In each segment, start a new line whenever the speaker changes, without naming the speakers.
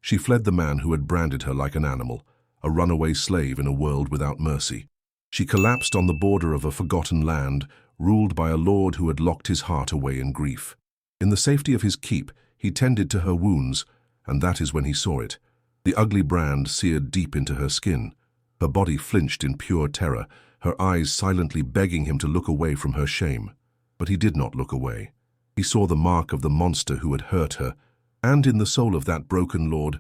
She fled the man who had branded her like an animal, a runaway slave in a world without mercy. She collapsed on the border of a forgotten land, ruled by a lord who had locked his heart away in grief. In the safety of his keep, he tended to her wounds, and that is when he saw it. The ugly brand seared deep into her skin. Her body flinched in pure terror, her eyes silently begging him to look away from her shame. But he did not look away. He saw the mark of the monster who had hurt her, and in the soul of that broken lord,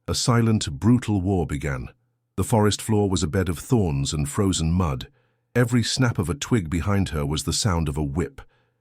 a silent, brutal war began. The forest floor was a bed of thorns and frozen mud. Every snap of a twig behind her was the sound of a whip.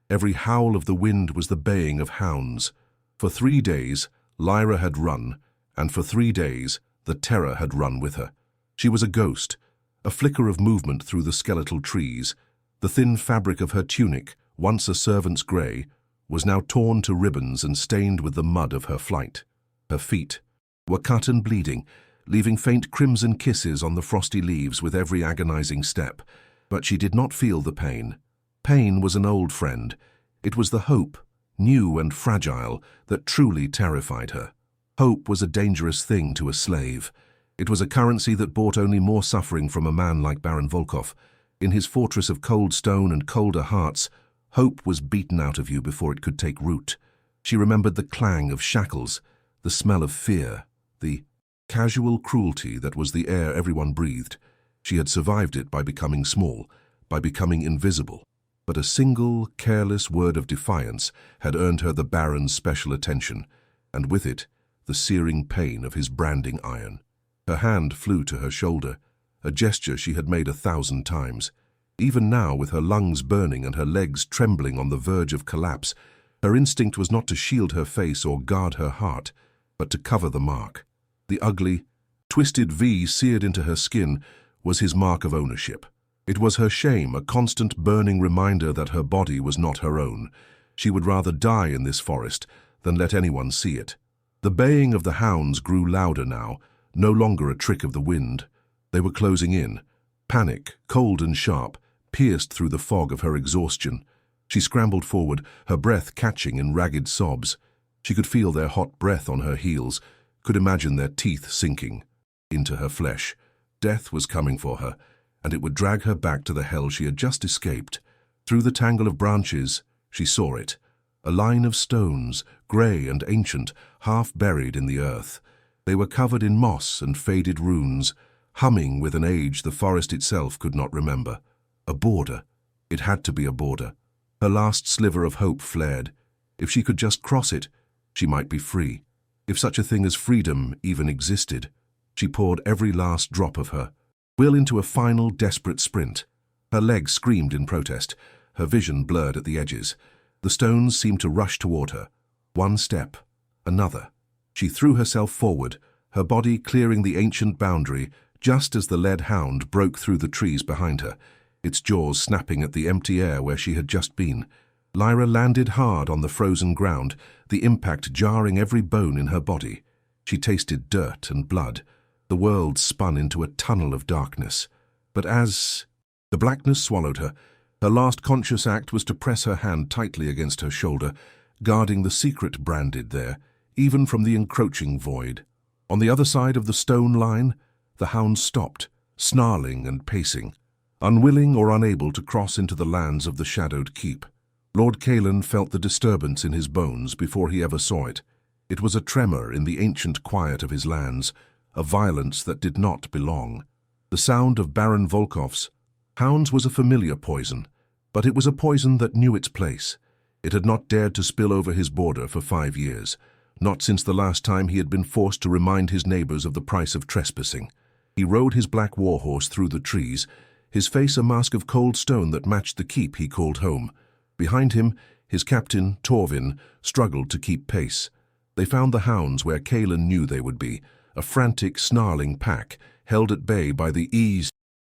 Every howl of the wind was the baying of hounds. For 3 days, Lyra had run, and for 3 days, the terror had run with her. She was a ghost, a flicker of movement through the skeletal trees. The thin fabric of her tunic, once a servant's grey, was now torn to ribbons and stained with the mud of her flight. Her feet were cut and bleeding, leaving faint crimson kisses on the frosty leaves with every agonizing step. But she did not feel the pain. Pain was an old friend. It was the hope, new and fragile, that truly terrified her. Hope was a dangerous thing to a slave. It was a currency that bought only more suffering from a man like Baron Volkov. In his fortress of cold stone and colder hearts, hope was beaten out of you before it could take root. She remembered the clang of shackles, the smell of fear, the casual cruelty that was the air everyone breathed. She had survived it by becoming small, by becoming invisible. But a single, careless word of defiance had earned her the Baron's special attention, and with it, the searing pain of his branding iron. Her hand flew to her shoulder, a gesture she had made 1,000 times. Even now, with her lungs burning and her legs trembling on the verge of collapse, her instinct was not to shield her face or guard her heart, but to cover the mark. The ugly, twisted V seared into her skin was his mark of ownership. It was her shame, a constant burning reminder that her body was not her own. She would rather die in this forest than let anyone see it. The baying of the hounds grew louder now, no longer a trick of the wind. They were closing in. Panic, cold and sharp, pierced through the fog of her exhaustion. She scrambled forward, her breath catching in ragged sobs. She could feel their hot breath on her heels, could imagine their teeth sinking into her flesh. Death was coming for her, and it would drag her back to the hell she had just escaped. Through the tangle of branches, she saw it. A line of stones, grey and ancient, half buried in the earth. They were covered in moss and faded runes, humming with an age the forest itself could not remember. A border. It had to be a border. Her last sliver of hope flared. If she could just cross it, she might be free. If such a thing as freedom even existed. She poured every last drop of her will into a final, desperate sprint. Her legs screamed in protest, her vision blurred at the edges. The stones seemed to rush toward her. One step, another. She threw herself forward, her body clearing the ancient boundary just as the lead hound broke through the trees behind her, its jaws snapping at the empty air where she had just been. Lyra landed hard on the frozen ground, the impact jarring every bone in her body. She tasted dirt and blood. The world spun into a tunnel of darkness. But as the blackness swallowed her, her last conscious act was to press her hand tightly against her shoulder, guarding the secret branded there, even from the encroaching void. On the other side of the stone line, the hound stopped, snarling and pacing, unwilling or unable to cross into the lands of the shadowed keep. Lord Calen felt the disturbance in his bones before he ever saw it. It was a tremor in the ancient quiet of his lands, a violence that did not belong. The sound of Baron Volkov's hounds was a familiar poison, but it was a poison that knew its place. It had not dared to spill over his border for 5 years, not since the last time he had been forced to remind his neighbors of the price of trespassing. He rode his black warhorse through the trees, his face a mask of cold stone that matched the keep he called home. Behind him, his captain, Torvin, struggled to keep pace. They found the hounds where Calen knew they would be, a frantic, snarling pack, held at bay by the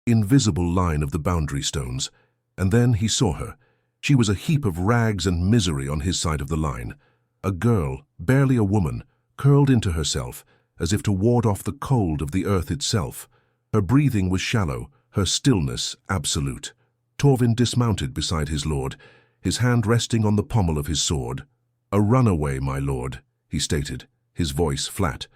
invisible line of the boundary stones. And then he saw her. She was a heap of rags and misery on his side of the line. A girl, barely a woman, curled into herself, as if to ward off the cold of the earth itself. Her breathing was shallow, her stillness absolute. Torvin dismounted beside his lord, his hand resting on the pommel of his sword. "A runaway, my lord," he stated, his voice flat.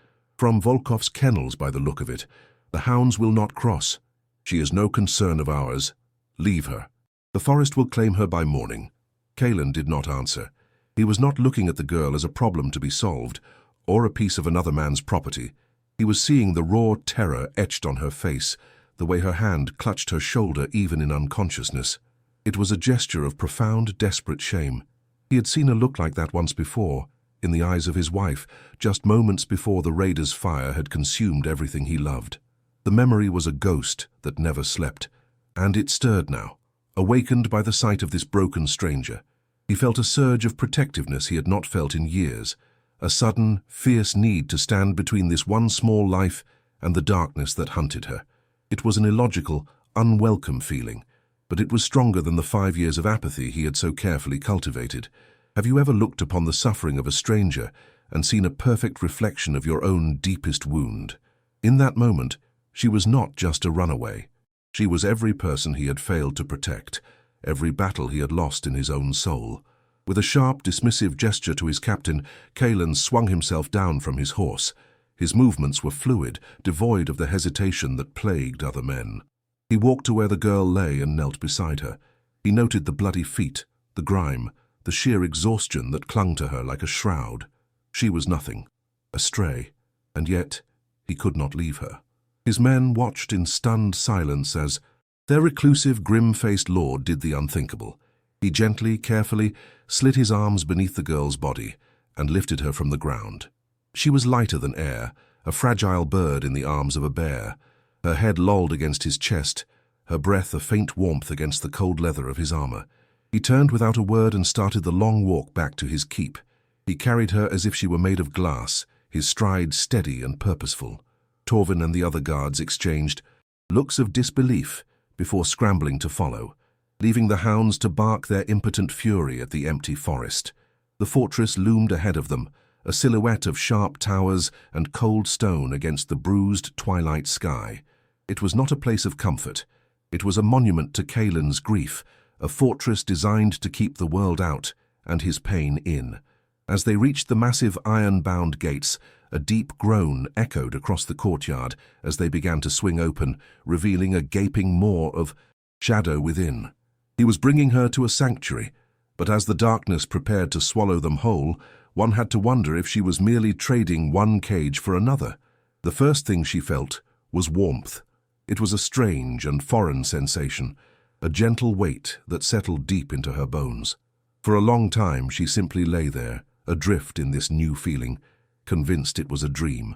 From Volkov's kennels by the look of it. The hounds will not cross. She is no concern of ours. Leave her. The forest will claim her by morning. Kalen did not answer. He was not looking at the girl as a problem to be solved, or a piece of another man's property. He was seeing the raw terror etched on her face, the way her hand clutched her shoulder even in unconsciousness. It was a gesture of profound, desperate shame. He had seen a look like that once before, in the eyes of his wife, just moments before the raiders' fire had consumed everything he loved. The memory was a ghost that never slept, and it stirred now, awakened by the sight of this broken stranger. He felt a surge of protectiveness he had not felt in years, a sudden, fierce need to stand between this one small life and the darkness that hunted her. It was an illogical, unwelcome feeling, but it was stronger than the 5 years of apathy he had so carefully cultivated. Have you ever looked upon the suffering of a stranger and seen a perfect reflection of your own deepest wound? In that moment, she was not just a runaway. She was every person he had failed to protect, every battle he had lost in his own soul. With a sharp, dismissive gesture to his captain, Kalen swung himself down from his horse. His movements were fluid, devoid of the hesitation that plagued other men. He walked to where the girl lay and knelt beside her. He noted the bloody feet, the grime, the sheer exhaustion that clung to her like a shroud. She was nothing, a stray, and yet he could not leave her. His men watched in stunned silence as their reclusive, grim-faced lord did the unthinkable. He gently, carefully, slid his arms beneath the girl's body and lifted her from the ground. She was lighter than air, a fragile bird in the arms of a bear, her head lolled against his chest, her breath a faint warmth against the cold leather of his armor. He turned without a word and started the long walk back to his keep. He carried her as if she were made of glass, his stride steady and purposeful. Torvin and the other guards exchanged looks of disbelief before scrambling to follow, leaving the hounds to bark their impotent fury at the empty forest. The fortress loomed ahead of them, a silhouette of sharp towers and cold stone against the bruised twilight sky. It was not a place of comfort. It was a monument to Kalen's grief, a fortress designed to keep the world out and his pain in. As they reached the massive iron-bound gates, a deep groan echoed across the courtyard as they began to swing open, revealing a gaping maw of shadow within. He was bringing her to a sanctuary, but as the darkness prepared to swallow them whole, one had to wonder if she was merely trading one cage for another. The first thing she felt was warmth. It was a strange and foreign sensation, a gentle weight that settled deep into her bones. For a long time she simply lay there, adrift in this new feeling, convinced it was a dream.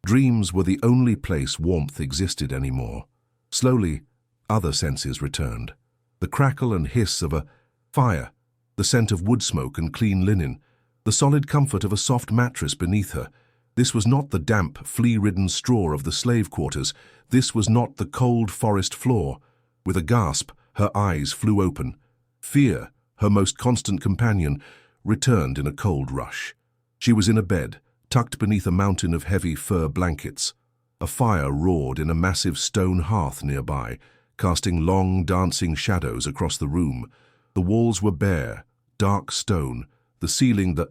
Dreams were the only place warmth existed anymore. Slowly, other senses returned. The crackle and hiss of a fire, the scent of wood smoke and clean linen, the solid comfort of a soft mattress beneath her. This was not the damp, flea-ridden straw of the slave quarters. This was not the cold forest floor. With a gasp, her eyes flew open. Fear, her most constant companion, returned in a cold rush. She was in a bed, tucked beneath a mountain of heavy fur blankets. A fire roared in a massive stone hearth nearby, casting long, dancing shadows across the room. The walls were bare, dark stone, the ceiling the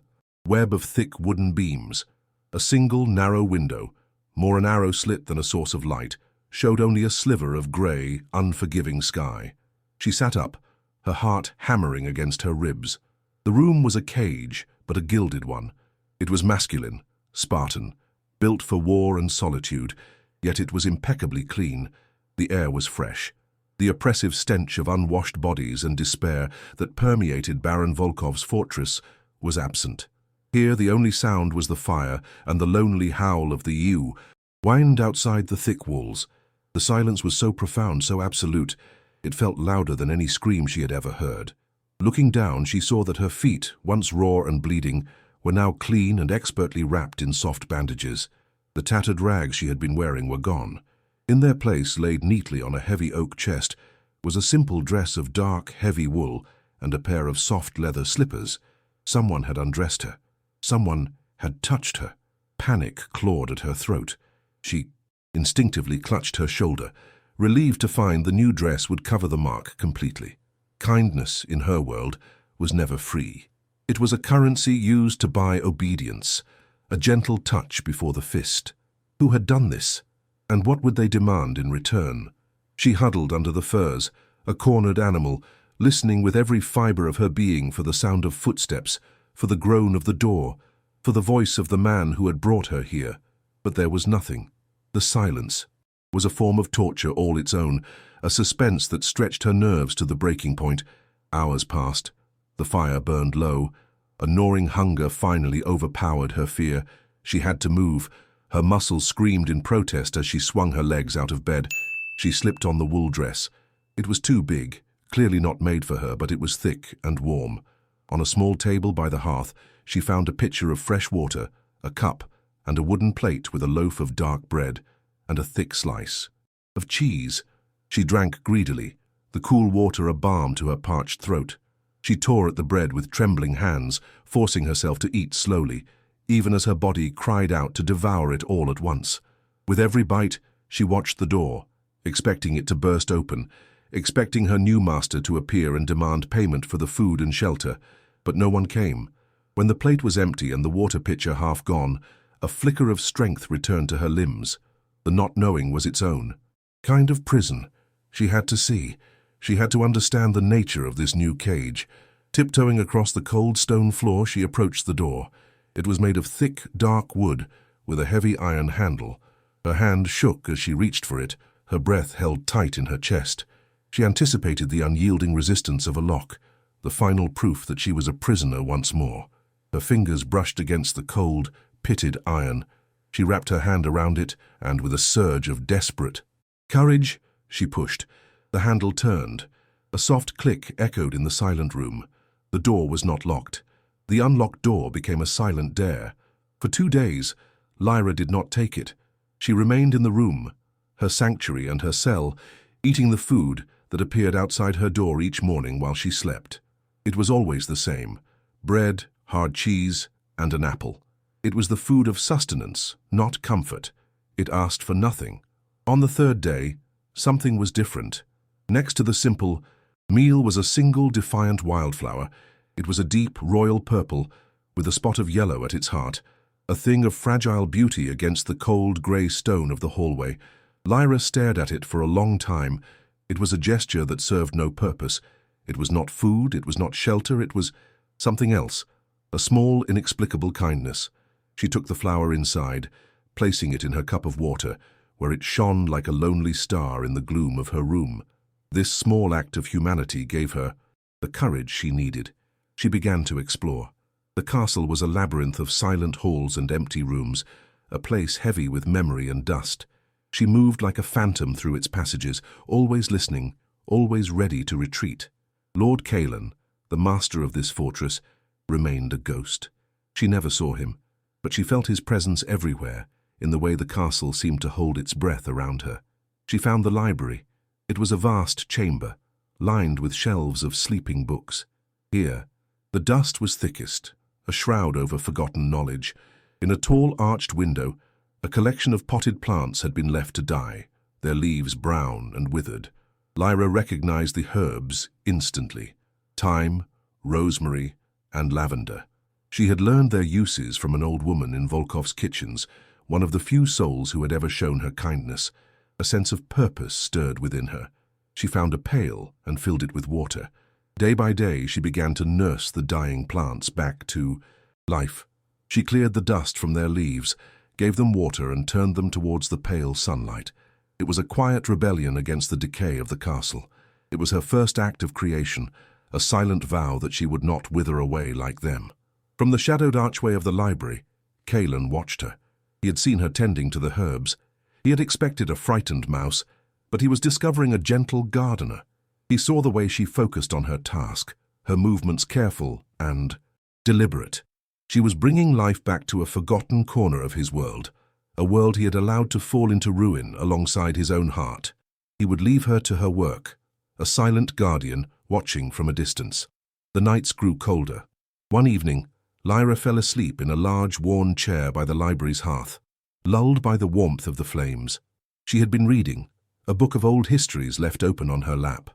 web of thick wooden beams. A single, narrow window, more an arrow slit than a source of light, showed only a sliver of grey, unforgiving sky. She sat up, her heart hammering against her ribs. The room was a cage, but a gilded one. It was masculine, Spartan, built for war and solitude, yet it was impeccably clean. The air was fresh. The oppressive stench of unwashed bodies and despair that permeated Baron Volkov's fortress was absent. Here the only sound was the fire and the lonely howl of the ewe whined outside the thick walls. The silence was so profound, so absolute, it felt louder than any scream she had ever heard. Looking down, she saw that her feet, once raw and bleeding, were now clean and expertly wrapped in soft bandages. The tattered rags she had been wearing were gone. In their place, laid neatly on a heavy oak chest, was a simple dress of dark, heavy wool and a pair of soft leather slippers. Someone had undressed her. Someone had touched her. Panic clawed at her throat. She instinctively clutched her shoulder, relieved to find the new dress would cover the mark completely. Kindness, in her world, was never free. It was a currency used to buy obedience, a gentle touch before the fist. Who had done this? And what would they demand in return? She huddled under the furs, a cornered animal, listening with every fibre of her being for the sound of footsteps, for the groan of the door, for the voice of the man who had brought her here. But there was nothing. The silence was a form of torture all its own, a suspense that stretched her nerves to the breaking point. Hours passed. The fire burned low. A gnawing hunger finally overpowered her fear. She had to move. Her muscles screamed in protest as she swung her legs out of bed. She slipped on the wool dress. It was too big, clearly not made for her, but it was thick and warm. On a small table by the hearth, she found a pitcher of fresh water, a cup, and a wooden plate with a loaf of dark bread and a thick slice of cheese. She drank greedily, the cool water a balm to her parched throat. She tore at the bread with trembling hands, forcing herself to eat slowly, even as her body cried out to devour it all at once. With every bite, she watched the door, expecting it to burst open, expecting her new master to appear and demand payment for the food and shelter. But no one came. When the plate was empty and the water pitcher half gone, a flicker of strength returned to her limbs. The not knowing was its own kind of prison. She had to see. She had to understand the nature of this new cage. Tiptoeing across the cold stone floor, she approached the door. It was made of thick, dark wood, with a heavy iron handle. Her hand shook as she reached for it, her breath held tight in her chest. She anticipated the unyielding resistance of a lock, the final proof that she was a prisoner once more. Her fingers brushed against the cold, pitted iron. She wrapped her hand around it, and with a surge of desperate courage, she pushed. The handle turned. A soft click echoed in the silent room. The door was not locked. The unlocked door became a silent dare. For 2 days, Lyra did not take it. She remained in the room, her sanctuary and her cell, eating the food that appeared outside her door each morning while she slept. It was always the same: bread, hard cheese, and an apple. It was the food of sustenance, not comfort. It asked for nothing. On the 3rd day, something was different. Next to the simple meal was a single defiant wildflower. It was a deep, royal purple, with a spot of yellow at its heart, a thing of fragile beauty against the cold, grey stone of the hallway. Lyra stared at it for a long time. It was a gesture that served no purpose. It was not food, it was not shelter, it was something else, a small, inexplicable kindness. She took the flower inside, placing it in her cup of water, where it shone like a lonely star in the gloom of her room. This small act of humanity gave her the courage she needed. She began to explore. The castle was a labyrinth of silent halls and empty rooms, a place heavy with memory and dust. She moved like a phantom through its passages, always listening, always ready to retreat. Lord Caelan, the master of this fortress, remained a ghost. She never saw him, but she felt his presence everywhere, in the way the castle seemed to hold its breath around her. She found the library. It was a vast chamber, lined with shelves of sleeping books. Here, the dust was thickest, a shroud over forgotten knowledge. In a tall arched window, a collection of potted plants had been left to die, their leaves brown and withered. Lyra recognized the herbs instantly: thyme, rosemary, and lavender. She had learned their uses from an old woman in Volkov's kitchens, one of the few souls who had ever shown her kindness. A sense of purpose stirred within her. She found a pail and filled it with water. Day by day, she began to nurse the dying plants back to life. She cleared the dust from their leaves, gave them water, and turned them towards the pale sunlight. It was a quiet rebellion against the decay of the castle. It was her first act of creation, a silent vow that she would not wither away like them. From the shadowed archway of the library, Caelan watched her. He had seen her tending to the herbs. He had expected a frightened mouse, but he was discovering a gentle gardener. He saw the way she focused on her task, her movements careful and deliberate. She was bringing life back to a forgotten corner of his world, a world he had allowed to fall into ruin alongside his own heart. He would leave her to her work, a silent guardian watching from a distance. The nights grew colder. One evening, Lyra fell asleep in a large, worn chair by the library's hearth, lulled by the warmth of the flames. She had been reading, a book of old histories left open on her lap.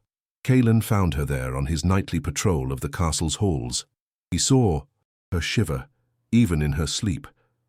Caelan found her there on his nightly patrol of the castle's halls. He saw her shiver, even in her sleep.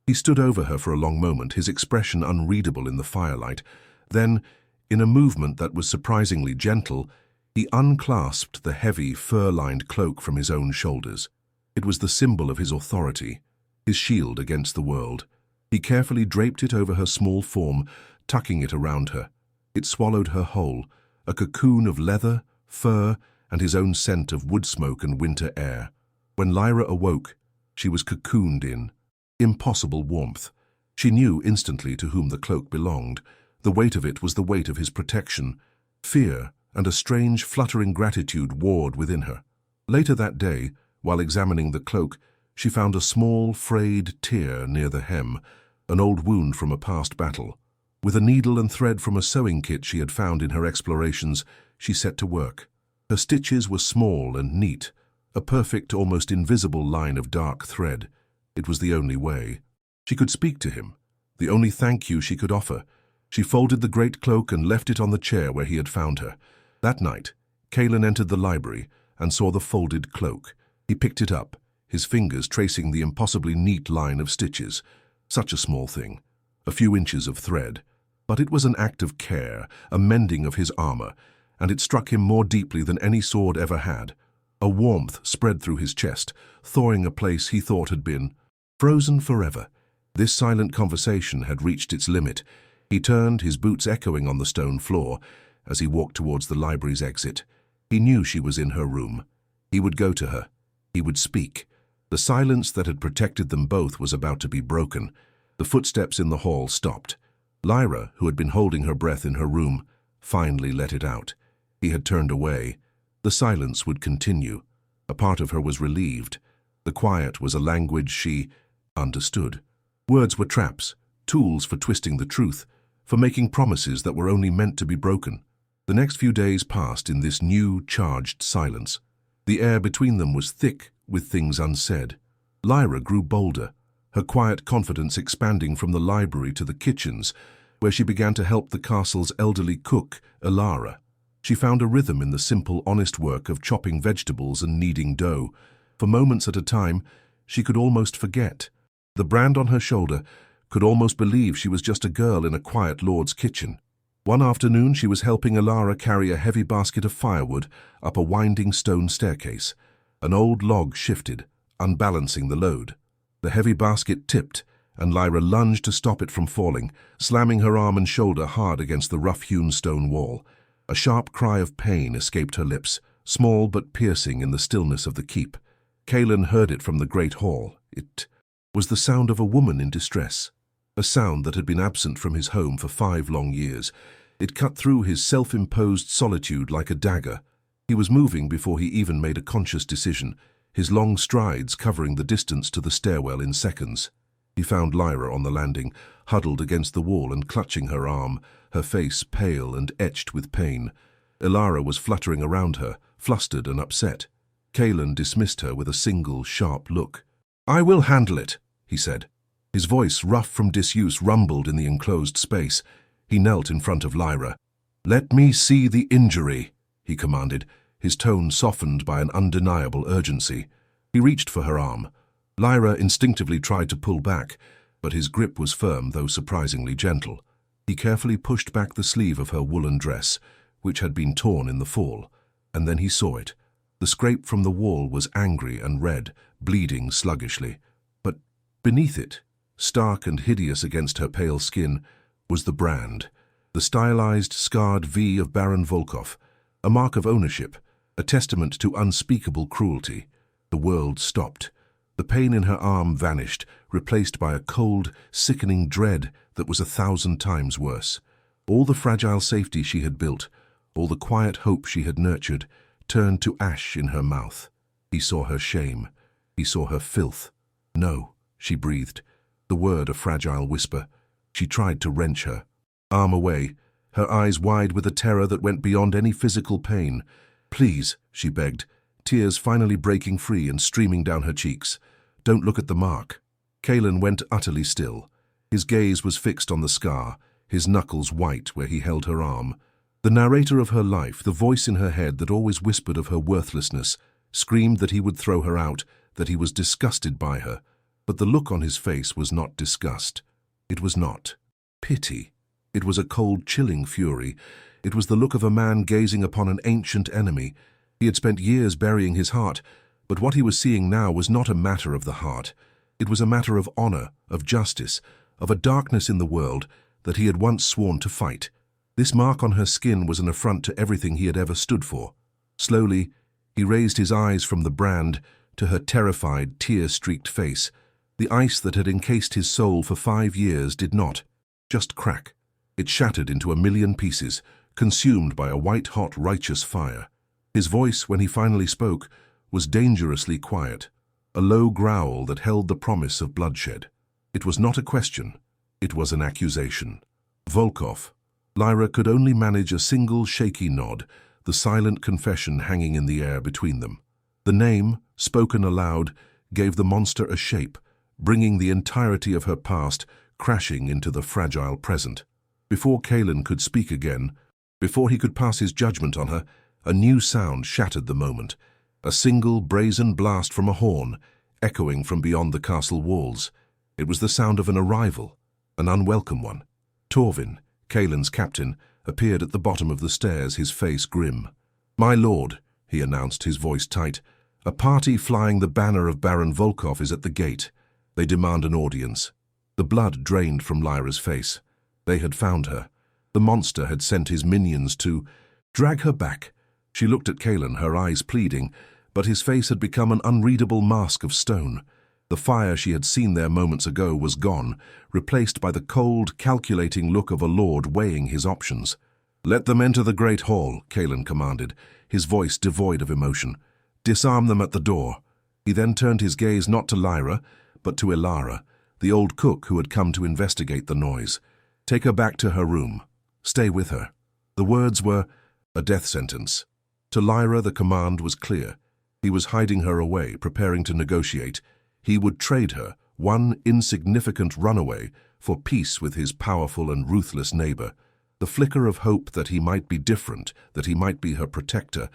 He stood over her for a long moment, his expression unreadable in the firelight. Then, in a movement that was surprisingly gentle, he unclasped the heavy, fur-lined cloak from his own shoulders. It was the symbol of his authority, his shield against the world. He carefully draped it over her small form, tucking it around her. It swallowed her whole, a cocoon of leather, fur, and his own scent of wood smoke and winter air. When Lyra awoke, she was cocooned in impossible warmth. She knew instantly to whom the cloak belonged. The weight of it was the weight of his protection. Fear and a strange, fluttering gratitude warred within her. Later that day, while examining the cloak, she found a small, frayed tear near the hem, an old wound from a past battle. With a needle and thread from a sewing kit she had found in her explorations, she set to work. Her stitches were small and neat, a perfect, almost invisible line of dark thread. It was the only way. She could speak to him, the only thank you she could offer. She folded the great cloak and left it on the chair where he had found her. That night, Kalen entered the library and saw the folded cloak. He picked it up, his fingers tracing the impossibly neat line of stitches. Such a small thing, a few inches of thread. But it was an act of care, a mending of his armor, and it struck him more deeply than any sword ever had. A warmth spread through his chest, thawing a place he thought had been frozen forever. This silent conversation had reached its limit. He turned, his boots echoing on the stone floor, as he walked towards the library's exit. He knew she was in her room. He would go to her. He would speak. The silence that had protected them both was about to be broken. The footsteps in the hall stopped. Lyra, who had been holding her breath in her room, finally let it out. He had turned away. The silence would continue. A part of her was relieved. The quiet was a language she understood. Words were traps, tools for twisting the truth, for making promises that were only meant to be broken. The next few days passed in this new, charged silence. The air between them was thick with things unsaid. Lyra grew bolder, her quiet confidence expanding from the library to the kitchens, where she began to help the castle's elderly cook, Elara. She found a rhythm in the simple, honest work of chopping vegetables and kneading dough. For moments at a time, she could almost forget. The brand on her shoulder could almost believe she was just a girl in a quiet lord's kitchen. One afternoon she was helping Elara carry a heavy basket of firewood up a winding stone staircase. An old log shifted, unbalancing the load. The heavy basket tipped, and Lyra lunged to stop it from falling, slamming her arm and shoulder hard against the rough-hewn stone wall. A sharp cry of pain escaped her lips, small but piercing in the stillness of the keep. Kalen heard it from the great hall. It was the sound of a woman in distress, a sound that had been absent from his home for 5 long years. It cut through his self-imposed solitude like a dagger. He was moving before he even made a conscious decision, his long strides covering the distance to the stairwell in seconds. He found Lyra on the landing, huddled against the wall and clutching her arm, her face pale and etched with pain. Elara was fluttering around her, flustered and upset. Kalen dismissed her with a single, sharp look. "I will handle it," he said. His voice, rough from disuse, rumbled in the enclosed space. He knelt in front of Lyra. "Let me see the injury," he commanded, his tone softened by an undeniable urgency. He reached for her arm. Lyra instinctively tried to pull back, but his grip was firm, though surprisingly gentle. He carefully pushed back the sleeve of her woolen dress, which had been torn in the fall, and then he saw it. The scrape from the wall was angry and red, bleeding sluggishly. But beneath it, stark and hideous against her pale skin, was the brand, the stylized, scarred V of Baron Volkov, a mark of ownership, a testament to unspeakable cruelty. The world stopped. The pain in her arm vanished, replaced by a cold, sickening dread that was 1,000 times worse. All the fragile safety she had built, all the quiet hope she had nurtured, turned to ash in her mouth. He saw her shame. He saw her filth. "No," she breathed, the word a fragile whisper. She tried to wrench her arm away, her eyes wide with a terror that went beyond any physical pain. "Please," she begged, tears finally breaking free and streaming down her cheeks. "Don't look at the mark." Kalen went utterly still. His gaze was fixed on the scar, his knuckles white where he held her arm. The narrator of her life, the voice in her head that always whispered of her worthlessness, screamed that he would throw her out, that he was disgusted by her. But the look on his face was not disgust. It was not pity. It was a cold, chilling fury. It was the look of a man gazing upon an ancient enemy. He had spent years burying his heart, but what he was seeing now was not a matter of the heart. It was a matter of honor, of justice, of a darkness in the world that he had once sworn to fight. This mark on her skin was an affront to everything he had ever stood for. Slowly, he raised his eyes from the brand to her terrified, tear-streaked face. The ice that had encased his soul for 5 years did not just crack. It shattered into a million pieces, consumed by a white-hot, righteous fire. His voice, when he finally spoke, was dangerously quiet, a low growl that held the promise of bloodshed. It was not a question. It was an accusation. Volkov. Lyra could only manage a single shaky nod, the silent confession hanging in the air between them. The name, spoken aloud, gave the monster a shape, bringing the entirety of her past crashing into the fragile present. Before Kalen could speak again, before he could pass his judgment on her, a new sound shattered the moment. A single brazen blast from a horn, echoing from beyond the castle walls. It was the sound of an arrival, an unwelcome one. Torvin, Kalen's captain, appeared at the bottom of the stairs, his face grim. "My lord," he announced, his voice tight, "a party flying the banner of Baron Volkov is at the gate. They demand an audience." The blood drained from Lyra's face. They had found her. The monster had sent his minions to drag her back. She looked at Kalen, her eyes pleading, but his face had become an unreadable mask of stone. The fire she had seen there moments ago was gone, replaced by the cold, calculating look of a lord weighing his options. "Let them enter the great hall," Kalen commanded, his voice devoid of emotion. "Disarm them at the door." He then turned his gaze not to Lyra, but to Ilara, the old cook who had come to investigate the noise. "Take her back to her room. Stay with her." The words were a death sentence. To Lyra, the command was clear. He was hiding her away, preparing to negotiate. He would trade her, one insignificant runaway, for peace with his powerful and ruthless neighbor. The flicker of hope that he might be different, that he might be her protector,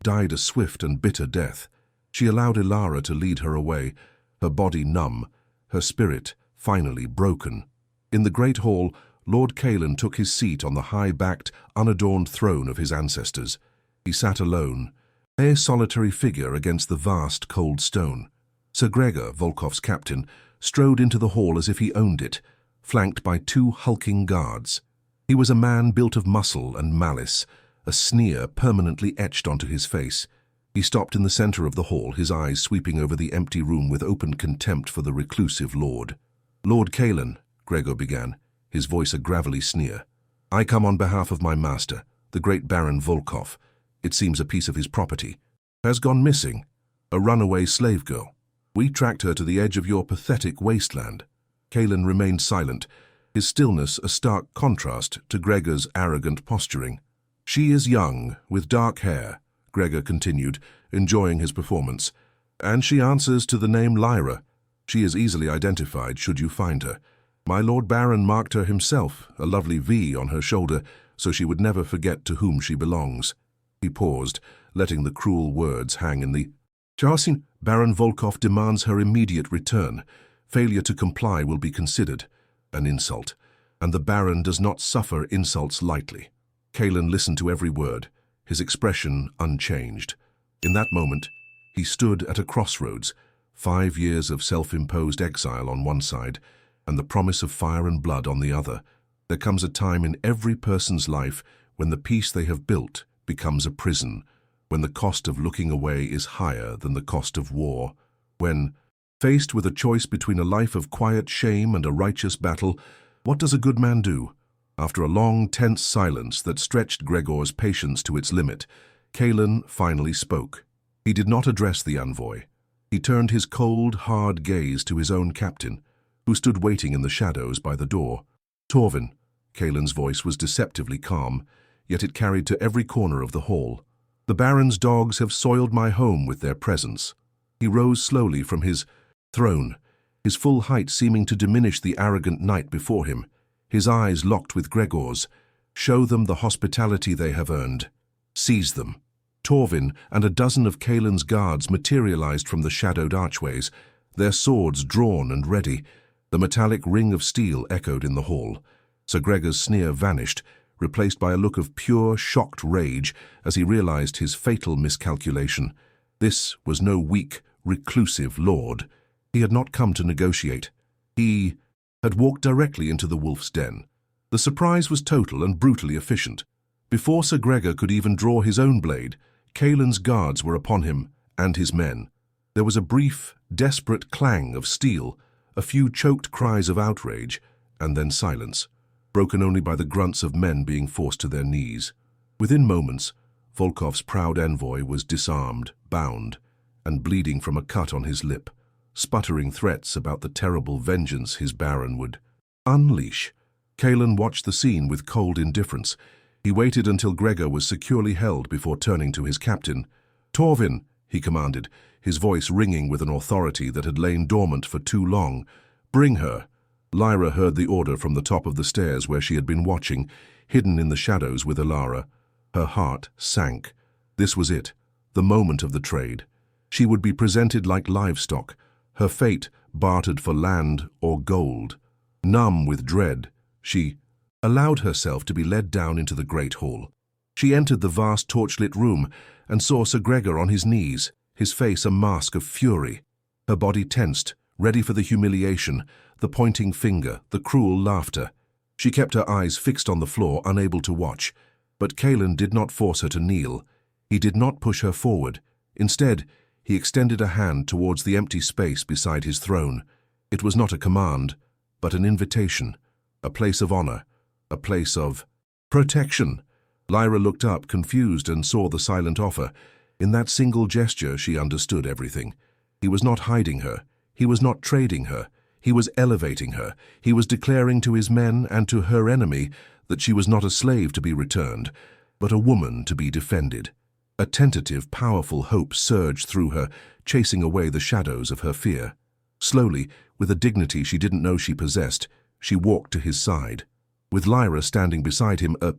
died a swift and bitter death. She allowed Ilara to lead her away, her body numb, her spirit finally broken. In the great hall, Lord Kalen took his seat on the high-backed, unadorned throne of his ancestors. He sat alone, a solitary figure against the vast, cold stone. Sir Gregor, Volkov's captain, strode into the hall as if he owned it, flanked by 2 hulking guards. He was a man built of muscle and malice, a sneer permanently etched onto his face. He stopped in the center of the hall, his eyes sweeping over the empty room with open contempt for the reclusive lord. "Lord Kalen," Gregor began, his voice a gravelly sneer, "I come on behalf of my master, the great Baron Volkov. It seems a piece of his property has gone missing. A runaway slave girl. We tracked her to the edge of your pathetic wasteland." Kalen remained silent, his stillness a stark contrast to Gregor's arrogant posturing. "She is young, with dark hair," Gregor continued, enjoying his performance, "and she answers to the name Lyra. She is easily identified should you find her. My Lord Baron marked her himself, a lovely V on her shoulder, so she would never forget to whom she belongs." He paused, letting the cruel words hang in the Charsin. "Baron Volkov demands her immediate return. Failure to comply will be considered an insult, and the Baron does not suffer insults lightly." Kalen listened to every word, his expression unchanged. In that moment, he stood at a crossroads, 5 years of self-imposed exile on one side, and the promise of fire and blood on the other. There comes a time in every person's life when the peace they have built becomes a prison, when the cost of looking away is higher than the cost of war, when, faced with a choice between a life of quiet shame and a righteous battle, what does a good man do? After a long, tense silence that stretched Gregor's patience to its limit, Kalen finally spoke. He did not address the envoy. He turned his cold, hard gaze to his own captain, who stood waiting in the shadows by the door. "Torvin," Kalen's voice was deceptively calm, yet it carried to every corner of the hall. "The Baron's dogs have soiled my home with their presence." He rose slowly from his throne, his full height seeming to diminish the arrogant knight before him, his eyes locked with Gregor's. "Show them the hospitality they have earned. Seize them." Torvin and a dozen of Kalen's guards materialized from the shadowed archways, their swords drawn and ready. The metallic ring of steel echoed in the hall. Sir Gregor's sneer vanished, replaced by a look of pure, shocked rage as he realized his fatal miscalculation. This was no weak, reclusive lord. He had not come to negotiate. He had walked directly into the wolf's den. The surprise was total and brutally efficient. Before Sir Gregor could even draw his own blade, Kaelin's guards were upon him and his men. There was a brief, desperate clang of steel, a few choked cries of outrage, and then silence, broken only by the grunts of men being forced to their knees. Within moments, Volkov's proud envoy was disarmed, bound, and bleeding from a cut on his lip, sputtering threats about the terrible vengeance his baron would unleash. Kaelin watched the scene with cold indifference. He waited until Gregor was securely held before turning to his captain. "Torvin," he commanded, his voice ringing with an authority that had lain dormant for too long. "Bring her." Lyra heard the order from the top of the stairs where she had been watching, hidden in the shadows with Alara. Her heart sank. This was it, the moment of the trade. She would be presented like livestock, her fate bartered for land or gold. Numb with dread, she allowed herself to be led down into the great hall. She entered the vast torchlit room and saw Sir Gregor on his knees, his face a mask of fury. Her body tensed, ready for the humiliation, the pointing finger, the cruel laughter. She kept her eyes fixed on the floor, unable to watch. But Kaelin did not force her to kneel. He did not push her forward. Instead, he extended a hand towards the empty space beside his throne. It was not a command, but an invitation, a place of honor, a place of protection. Lyra looked up, confused, and saw the silent offer. In that single gesture, she understood everything. He was not hiding her. He was not trading her. He was elevating her. He was declaring to his men and to her enemy that she was not a slave to be returned, but a woman to be defended. A tentative, powerful hope surged through her, chasing away the shadows of her fear. Slowly, with a dignity she didn't know she possessed, she walked to his side. With Lyra standing beside him, a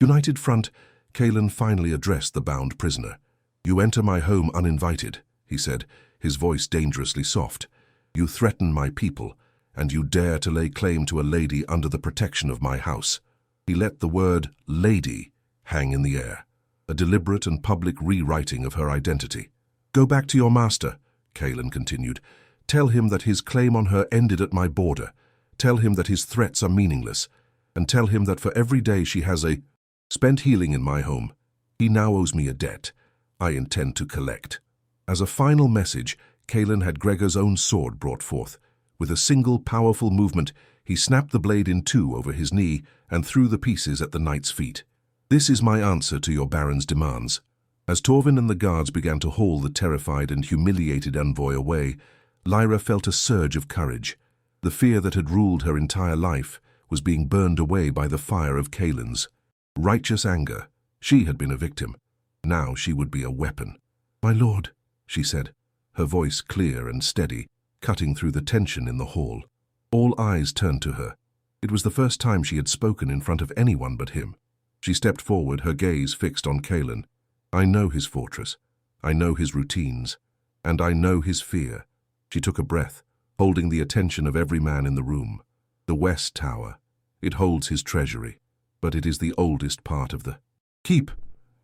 united front, Kaelin finally addressed the bound prisoner. "You enter my home uninvited," he said, his voice dangerously soft. "You threaten my people, and you dare to lay claim to a lady under the protection of my house." He let the word lady hang in the air, a deliberate and public rewriting of her identity. "Go back to your master," Kaelin continued. "Tell him that his claim on her ended at my border. Tell him that his threats are meaningless. And tell him that for every day she has spent healing in my home, he now owes me a debt I intend to collect." As a final message, Kaelin had Gregor's own sword brought forth. With a single powerful movement, he snapped the blade in two over his knee and threw the pieces at the knight's feet. "This is my answer to your baron's demands." As Torvin and the guards began to haul the terrified and humiliated envoy away, Lyra felt a surge of courage. The fear that had ruled her entire life was being burned away by the fire of Kaelin's righteous anger. She had been a victim. Now she would be a weapon. "My lord," she said, her voice clear and steady, cutting through the tension in the hall. All eyes turned to her. It was the first time she had spoken in front of anyone but him. She stepped forward, her gaze fixed on Kaelin. "I know his fortress. I know his routines. And I know his fear." She took a breath, holding the attention of every man in the room. "The West Tower. It holds his treasury, but it is the oldest part of the keep,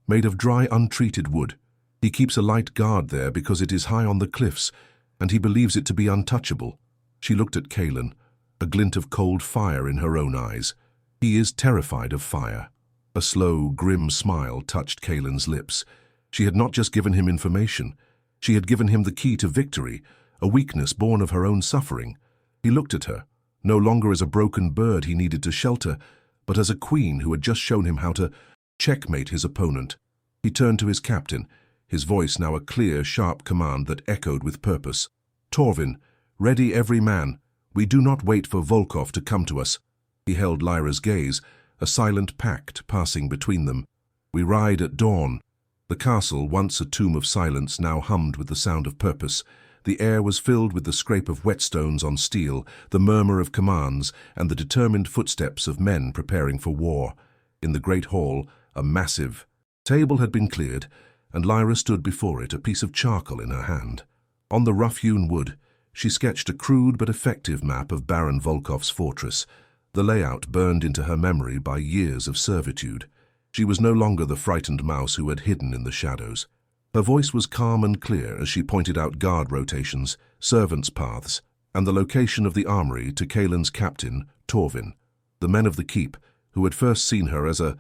made of dry, untreated wood. He keeps a light guard there because it is high on the cliffs, and he believes it to be untouchable." She looked at Kaelin, a glint of cold fire in her own eyes. "He is terrified of fire." A slow, grim smile touched Kaelin's lips. She had not just given him information. She had given him the key to victory, a weakness born of her own suffering. He looked at her, no longer as a broken bird he needed to shelter, but as a queen who had just shown him how to checkmate his opponent. He turned to his captain, his voice now a clear, sharp command that echoed with purpose. "Torvin, ready every man. We do not wait for Volkov to come to us." He held Lyra's gaze, a silent pact passing between them. "We ride at dawn." The castle, once a tomb of silence, now hummed with the sound of purpose. The air was filled with the scrape of whetstones on steel, the murmur of commands, and the determined footsteps of men preparing for war. In the great hall, a massive table had been cleared, and Lyra stood before it, a piece of charcoal in her hand. On the rough-hewn wood, She sketched a crude but effective map of Baron Volkov's fortress, the layout burned into her memory by years of servitude. She was no longer the frightened mouse who had hidden in the shadows. Her voice was calm and clear as she pointed out guard rotations, servants' paths, and the location of the armory to Kaelin's captain, Torvin. The men of the keep, who had first seen her as a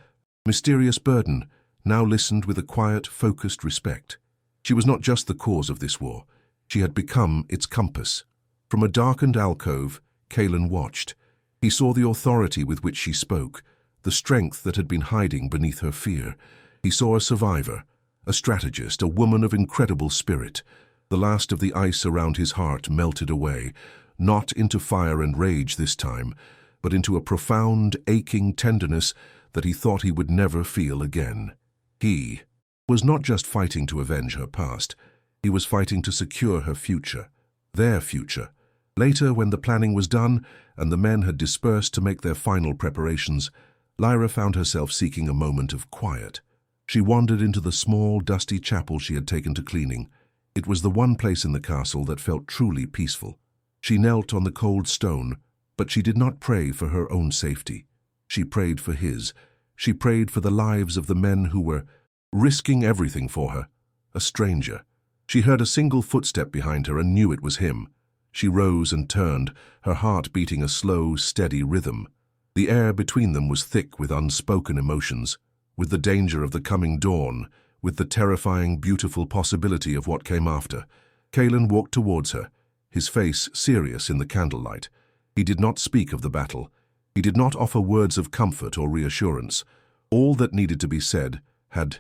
mysterious burden, now listened with a quiet, focused respect. She was not just the cause of this war. She had become its compass. From a darkened alcove, Kaelin watched. He saw the authority with which she spoke, the strength that had been hiding beneath her fear. He saw a survivor, a strategist, a woman of incredible spirit. The last of the ice around his heart melted away, not into fire and rage this time, but into a profound, aching tenderness that he thought he would never feel again. He was not just fighting to avenge her past. He was fighting to secure her future, their future. Later, when the planning was done and the men had dispersed to make their final preparations, Lyra found herself seeking a moment of quiet. She wandered into the small, dusty chapel she had taken to cleaning. It was the one place in the castle that felt truly peaceful. She knelt on the cold stone, but she did not pray for her own safety. She prayed for his. She prayed for the lives of the men who were risking everything for her. A stranger. She heard a single footstep behind her and knew it was him. She rose and turned, her heart beating a slow, steady rhythm. The air between them was thick with unspoken emotions, with the danger of the coming dawn, with the terrifying, beautiful possibility of what came after. Kaelin walked towards her, his face serious in the candlelight. He did not speak of the battle. He did not offer words of comfort or reassurance. All that needed to be said had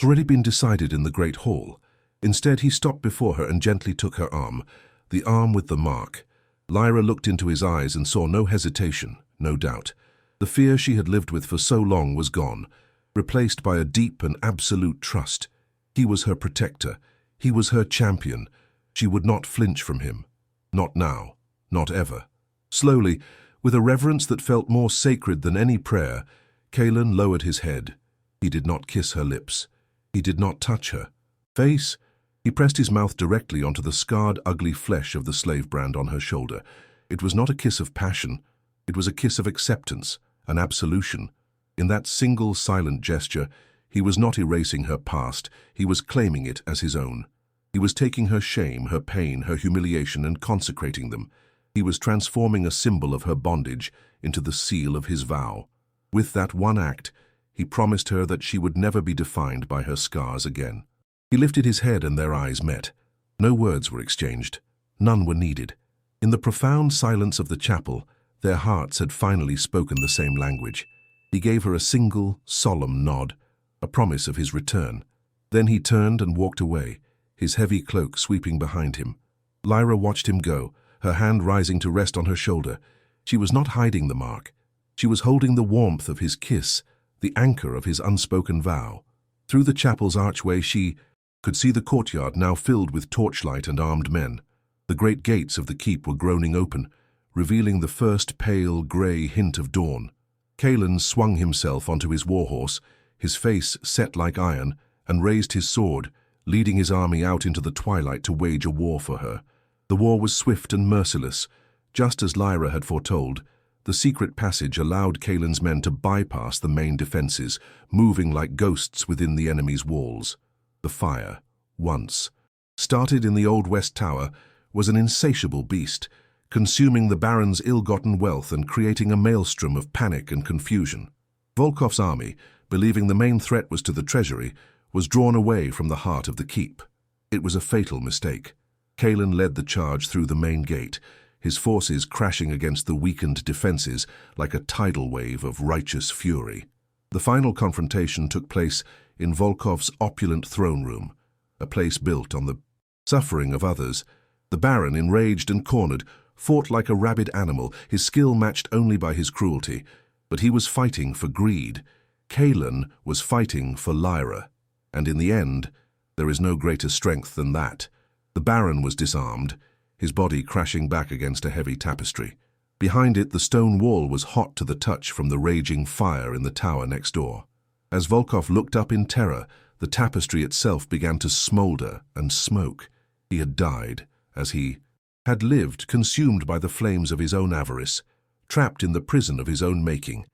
already been decided in the great hall. Instead, he stopped before her and gently took her arm, the arm with the mark. Lyra looked into his eyes and saw no hesitation, no doubt. The fear she had lived with for so long was gone, replaced by a deep and absolute trust. He was her protector. He was her champion. She would not flinch from him. Not now. Not ever. Slowly, with a reverence that felt more sacred than any prayer, Kaelin lowered his head. He did not kiss her lips. He did not touch her face. He pressed his mouth directly onto the scarred, ugly flesh of the slave brand on her shoulder. It was not a kiss of passion. It was a kiss of acceptance, an absolution. In that single, silent gesture, he was not erasing her past. He was claiming it as his own. He was taking her shame, her pain, her humiliation, and consecrating them. He was transforming a symbol of her bondage into the seal of his vow. With that one act, he promised her that she would never be defined by her scars again. He lifted his head and their eyes met. No words were exchanged. None were needed. In the profound silence of the chapel, their hearts had finally spoken the same language. He gave her a single, solemn nod, a promise of his return. Then he turned and walked away, his heavy cloak sweeping behind him. Lyra watched him go, her hand rising to rest on her shoulder. She was not hiding the mark. She was holding the warmth of his kiss, the anchor of his unspoken vow. Through the chapel's archway she could see the courtyard now filled with torchlight and armed men. The great gates of the keep were groaning open, revealing the first pale, grey hint of dawn. Kaelin swung himself onto his warhorse, his face set like iron, and raised his sword, leading his army out into the twilight to wage a war for her. The war was swift and merciless. Just as Lyra had foretold, the secret passage allowed Kaelin's men to bypass the main defenses, moving like ghosts within the enemy's walls. The fire, once started in the Old West Tower, was an insatiable beast, consuming the Baron's ill-gotten wealth and creating a maelstrom of panic and confusion. Volkov's army, believing the main threat was to the treasury, was drawn away from the heart of the keep. It was a fatal mistake. Kaelin led the charge through the main gate, his forces crashing against the weakened defenses like a tidal wave of righteous fury. The final confrontation took place in Volkov's opulent throne room, a place built on the suffering of others. The Baron, enraged and cornered, fought like a rabid animal, his skill matched only by his cruelty. But he was fighting for greed. Kaelin was fighting for Lyra. And in the end, there is no greater strength than that. The Baron was disarmed, his body crashing back against a heavy tapestry. Behind it, the stone wall was hot to the touch from the raging fire in the tower next door. As Volkov looked up in terror, the tapestry itself began to smolder and smoke. He had died, as he had lived consumed by the flames of his own avarice, trapped in the prison of his own making.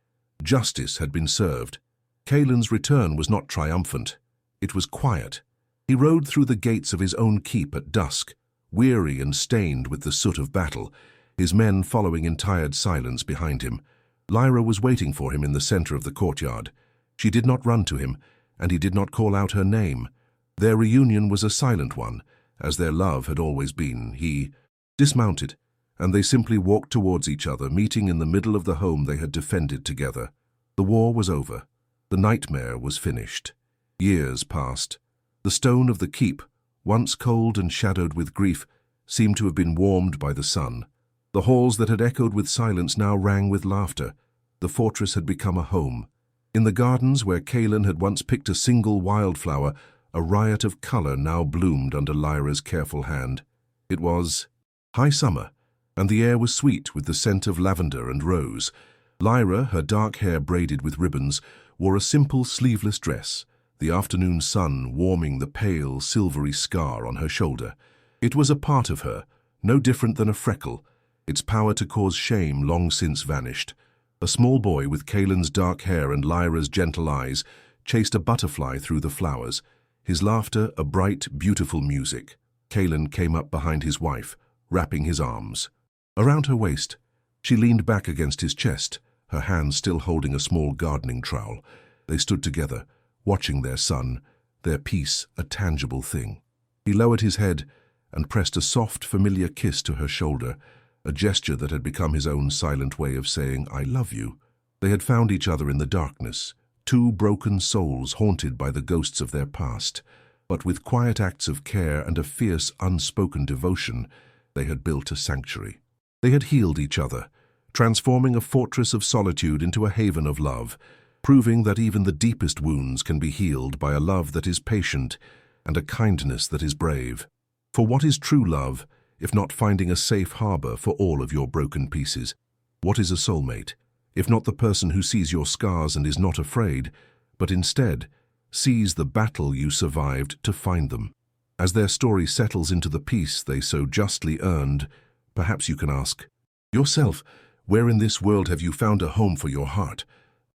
Justice had been served. Caelan's return was not triumphant. It was quiet. He rode through the gates of his own keep at dusk, weary and stained with the soot of battle, his men following in tired silence behind him. Lyra was waiting for him in the center of the courtyard. She did not run to him, and he did not call out her name. Their reunion was a silent one, as their love had always been. He dismounted, and they simply walked towards each other, meeting in the middle of the home they had defended together. The war was over. The nightmare was finished. Years passed. The stone of the keep, once cold and shadowed with grief, seemed to have been warmed by the sun. The halls that had echoed with silence now rang with laughter. The fortress had become a home. In the gardens where Caelan had once picked a single wildflower, a riot of color now bloomed under Lyra's careful hand. It was high summer, and the air was sweet with the scent of lavender and rose. Lyra, her dark hair braided with ribbons, wore a simple sleeveless dress, the afternoon sun warming the pale, silvery scar on her shoulder. It was a part of her, no different than a freckle, its power to cause shame long since vanished. A small boy with Caelan's dark hair and Lyra's gentle eyes chased a butterfly through the flowers, his laughter a bright, beautiful music. Caelan came up behind his wife, wrapping his arms around her waist. She leaned back against his chest, her hands still holding a small gardening trowel. They stood together, watching their son, their peace a tangible thing. He lowered his head and pressed a soft, familiar kiss to her shoulder, a gesture that had become his own silent way of saying, "I love you." They had found each other in the darkness, two broken souls haunted by the ghosts of their past, but with quiet acts of care and a fierce, unspoken devotion, they had built a sanctuary. They had healed each other, transforming a fortress of solitude into a haven of love, proving that even the deepest wounds can be healed by a love that is patient and a kindness that is brave. For what is true love, if not finding a safe harbor for all of your broken pieces? What is a soulmate, if not the person who sees your scars and is not afraid, but instead sees the battle you survived to find them? As their story settles into the peace they so justly earned, perhaps you can ask yourself, where in this world have you found a home for your heart?